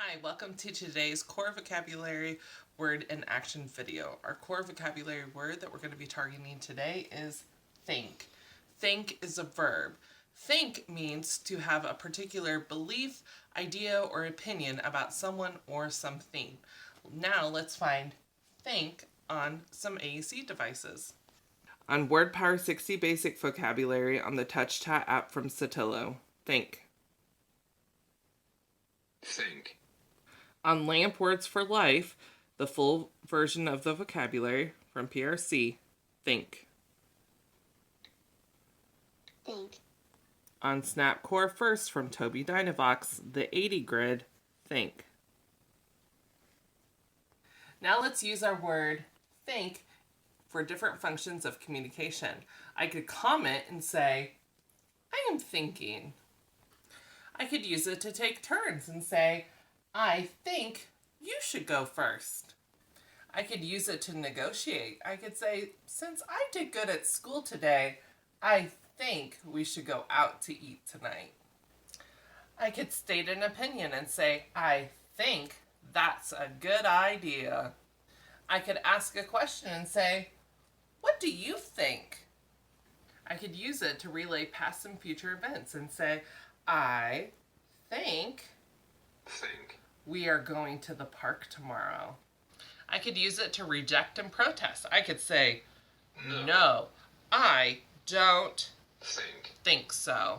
Hi, welcome to today's core vocabulary word and action video. Our core vocabulary word that we're going to be targeting today is think. Think is a verb. Think means to have a particular belief, idea, or opinion about someone or something. Now let's find think on some AAC devices. On WordPower 60 Basic Vocabulary on the Touch Chat app from Satillo, think. Think. On Lamp Words for Life, the full version of the vocabulary from PRC, think. Think. On Snap Core First from Toby Dynavox, the 80 grid, think. Now let's use our word think for different functions of communication. I could comment and say, I am thinking. I could use it to take turns and say, I think you should go first. I could use it to negotiate. I could say, since I did good at school today, I think we should go out to eat tonight. I could state an opinion and say, I think that's a good idea. I could ask a question and say, what do you think? I could use it to relay past and future events and say, I think we are going to the park tomorrow. I could use it to reject and protest. I could say, no, I don't think so.